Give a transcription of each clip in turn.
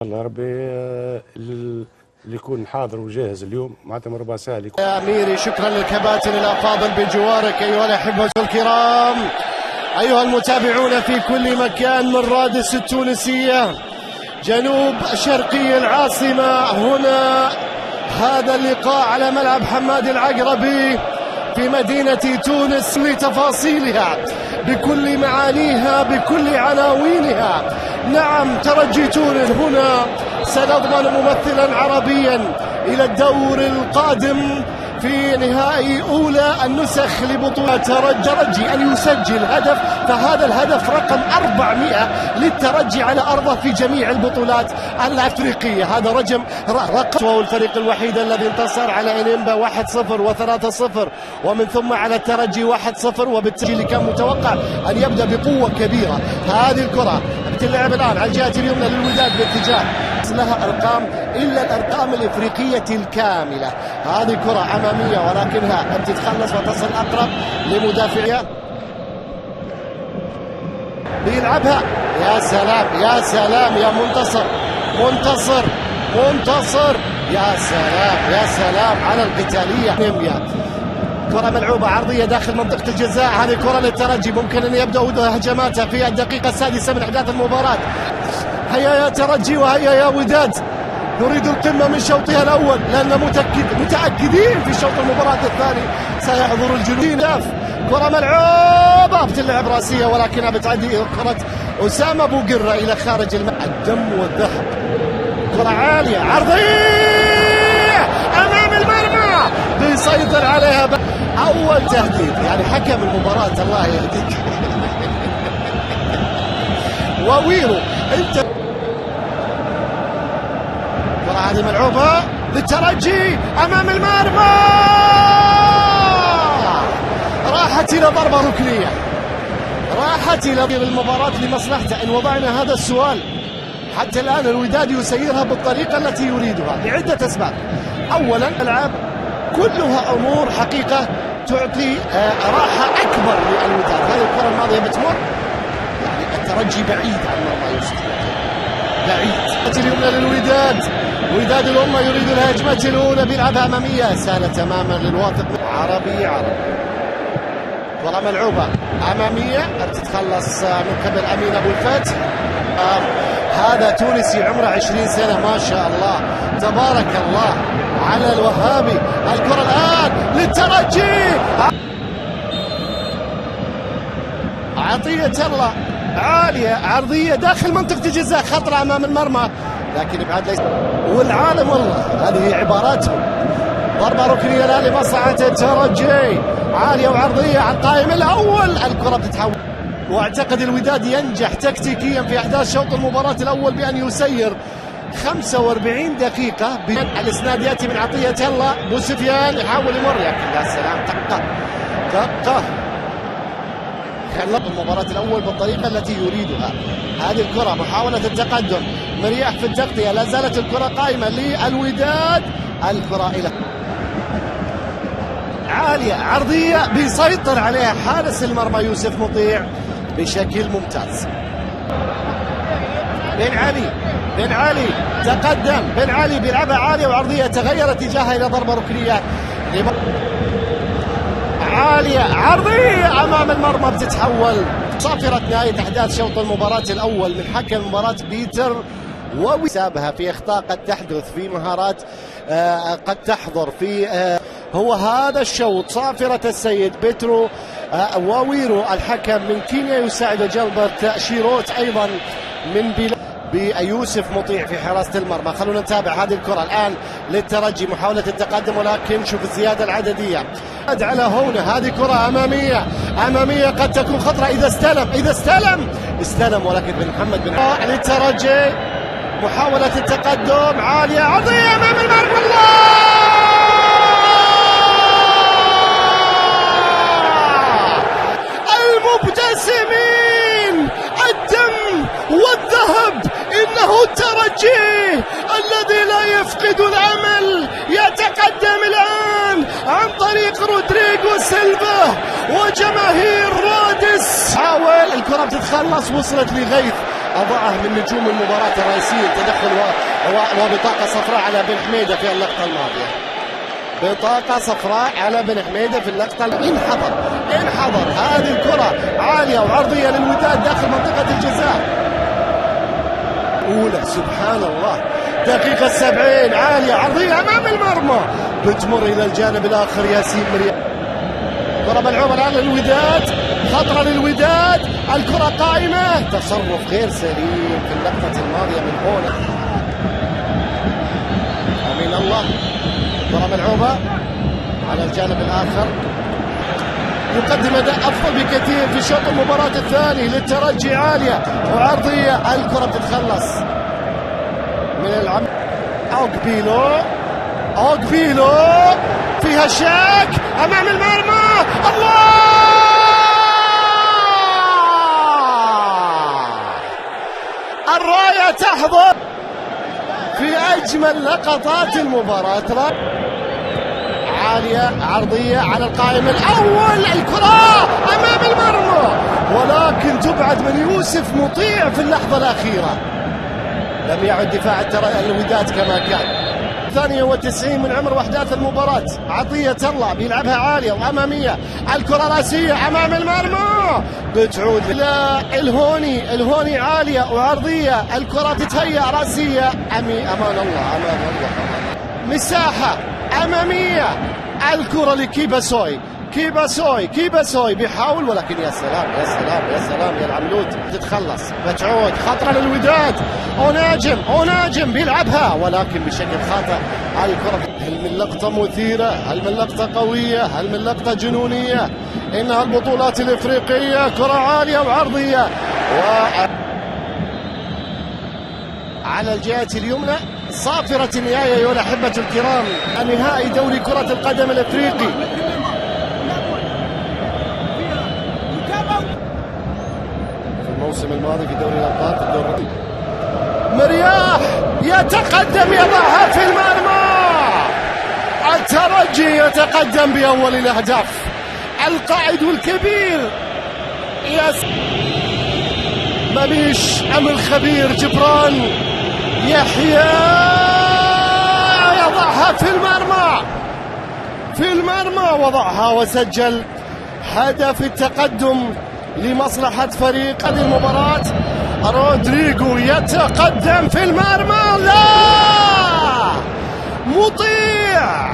الله ربي اللي يكون حاضر وجاهز اليوم معناتها من ربع ساعه يكون. يا اميري شكرا للكباتن الافاضل بجوارك ايها الاحبه الكرام، ايها المتابعون في كل مكان من رادس التونسيه جنوب شرقي العاصمه. هنا هذا اللقاء على ملعب حماد العقربي في مدينه تونس بتفاصيلها بكل معانيها بكل عناوينها. نعم، ترجي تونس هنا سنضمن ممثلا عربيا إلى الدور القادم في نهائي أولى النسخ لبطولة ترجي أن يسجل هدف، فهذا الهدف رقم 400 للترجي على أرضه في جميع البطولات الأفريقية. هذا رقم وهو الفريق الوحيد الذي انتصر على إنيمبا 1-0 و3-0 ومن ثم على الترجي 1-0، وبالتالي اللي كان متوقع أن يبدأ بقوة كبيرة. هذه الكرة بتلعب الآن على الجهة اليمنى للوداد باتجاه لها أرقام إلا الأرقام الإفريقية الكاملة. هذه كرة أمامية ولكنها بتتخلص وتصل أقرب لمدافعها بيلعبها. يا سلام يا سلام يا منتصر يا سلام يا سلام على القتالية. كرة ملعوبة عرضية داخل منطقة الجزاء. هذه كرة للترجي، ممكن أن يبدأ هجماته في الدقيقة السادسة من أحداث المباراة. هيا يا ترجي وهيا يا وداد، نريد القمة من شوطها الأول لأننا متأكدين في شوط المباراة الثاني سيحضر الجنوبيين. كرة ملعوبة بتلعب راسية ولكنها بتعدي كرة أسامة بوقرة إلى خارج الملعب. الدم والذهب، كرة عالية عرضية أمام المرمى بيسيطر عليها أول تهديد. يعني حكم المباراة الله يهديك وويرو انت. الكرة هذه ملعوبة للترجي أمام المرمى، راحت إلى ضربة ركنية، راحت إلى المباراة لمصلحته. إن وضعنا هذا السؤال حتى الآن الوداد يسيرها بالطريقة التي يريدها لعدة أسباب. أولا الألعاب كلها أمور حقيقة تعطي راحة أكبر للوداد. هذه الكرة الماضية بتمر، يعني الترجي بعيد عن مرمى يوسف، بعيد. اليمنى للوداد، وداد الأمة يريد الهجمة الأولى بيلعبها أمامية سهلة تماما للواثق عربي. كرة ملعوبة أمامية بتتخلص من قبل أمين أبو الفتح. هذا تونسي عمره 20 سنة ما شاء الله تبارك الله على الوهابي. الكرة الآن للترجي، عطية الله عالية عرضية داخل منطقة الجزاء، خطرة أمام المرمى لكن بعد ليس. والعالم والله هذه عباراتهم. ضربة ركنية الآن لمصلحة الترجي، عالية وعرضية على القائم الأول. الكرة بتتحول، واعتقد الوداد ينجح تكتيكيا في أحداث شوط المباراة الأول بأن يسير 45 دقيقة. الإسناد يأتي من عطية الله، بو سفيان يحاول يمر لكن يا سلام دقة خلط المباراة الأول بالطريقة التي يريدها. هذه الكرة محاولة التقدم، مريح في التغطية، لا زالت الكرة قائمة للوداد. الكرة إلى عالية عرضية بيسيطر عليها حارس المرمى يوسف مطيع بشكل ممتاز. بن علي تقدم، بن علي بيلعبها عالية وعرضية، تغير اتجاهها إلى ضربة ركنية عالية عرضية أمام المرمى بتتحول. صافرة نهاية أحداث شوط المباراة الأول من حكم المباراة بيتر وسابها في أخطاء قد تحدث في مهارات قد تحضر في هو هذا الشوط. صافرة السيد بيترو وويرو الحكم من كينيا يساعد جلبرت شيروت أيضا من بيوسف مطيع في حراسة المرمى. خلونا نتابع هذه الكرة الآن للترجي، محاولة التقدم ولكن شوف الزيادة العددية على هونة. هذه كرة أمامية قد تكون خطرة إذا استلم ولكن بن محمد بن للترجي، محاولة التقدم عالية عرضية أمام المرمى. الله المبتسمين، الدم والذهب، إنه الترجي الذي لا يفقد الأمل، يتقدم الآن عن طريق رودريغو سيلفا وجماهير رادس. حاول الكرة بتتخلص، وصلت لغيث أضاعه من نجوم المباراة الرئيسيين. تدخل وبطاقة صفراء على بن حميدة في اللقطة الماضية. بطاقة صفراء على بن حميدة في اللقطة. انحضر هذه الكرة عالية وعرضية للوداد داخل منطقة الجزاء. أولى سبحان الله دقيقة 70 عالية عرضية أمام المرمى بتمر إلى الجانب الآخر. ياسين مريم ضرب العمر على الوداد، خطرة للوداد، الكرة قائمة. تصرف غير سليم في اللقطة الماضية من هنا. أمين الله ضرب العمر على الجانب الآخر، يقدم أداء أفضل بكثير في شوط المباراة الثاني للترجي. عالية وعرضية، الكرة بتتخلص من العم. أوغبيلو فيها شاك أمام المرمى. الله! الراية تحضر في أجمل لقطات المباراة. عالية عرضية على القائم الأول، الكرة أمام المرمى ولكن تبعد من يوسف مطيع في اللحظة الأخيرة. لم يعد دفاع الوداد كما كان. 92 من عمر واحداث المباراة. عطية الله بيلعبها عالية وأمامية، الكرة راسية أمام المرمى بتعود إلى الهوني عالية وعرضية، الكرة تتهيأ راسية أمان الله. مساحة أمامية، الكرة لكيباسوي. كيباسوي بيحاول ولكن يا سلام يا العملود تتخلص. بتعود خطرة للوداد. أوناجم بيلعبها ولكن بشكل خاطئ. الكرة هل من لقطة مثيرة، هل من لقطة قوية، هل من لقطة جنونية؟ إنها البطولات الإفريقية. كرة عالية وعرضية على الجهة اليمنى. صافرة النهاية أيها الأحبة الكرام، نهائي دوري كرة القدم الإفريقي. الموسم الماضي في دوري الأبطال الدوري. مرياح يتقدم، يضعها في المرمى. الترجي يتقدم بأول الأهداف. القائد الكبير مبيش أم الخبير جبران يحيى يضعها في المرمى وضعها وسجل هدف التقدم لمصلحة فريق هذه المباراة. رودريغو يتقدم في المرمى، لا مطيع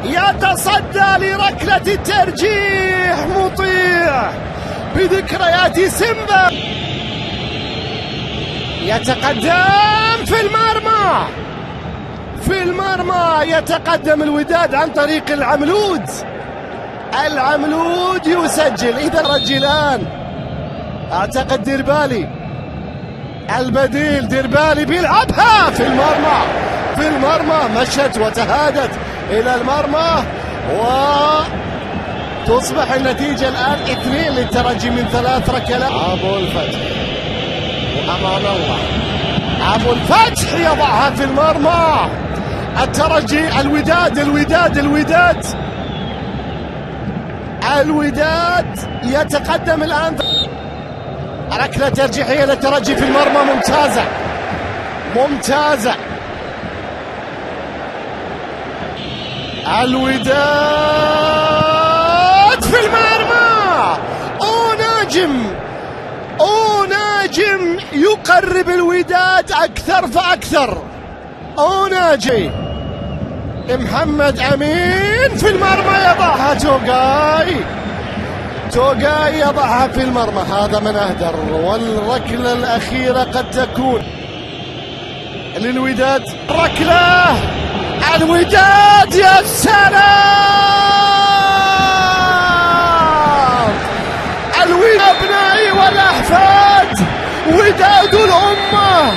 يتصدى لركلة الترجيح. مطيع بذكريات سيمبا يتقدم في المرمى. يتقدم الوداد عن طريق العملود يسجل. إذا رجلان أعتقد ديربالي البديل، ديربالي بيلعبها في المرمى مشت وتهادت إلى المرمى وتصبح النتيجة الآن 2 للترجي من 3 ركلات. أبو الفتح وأمان الله، أبو الفتح يضعها في المرمى. الترجي الوداد يتقدم الآن. ركلة ترجيحية للترجي في المرمى ممتازة. الوداد في المرمى. أوناجم يقرب الوداد أكثر فأكثر. أوناجي محمد أمين في المرمى يضعها. توغاي يضعها في المرمى. هذا من أهدر، والركلة الأخيرة قد تكون للوداد. ركلة الوداد، يا سلام! الوداد أبنائي والأحفاد، وداد الأمة،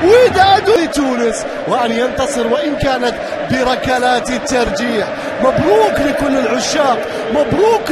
وداد تونس، وأن ينتصر وإن كانت بركلات الترجيح. مبروك لكل العشاق، مبروك.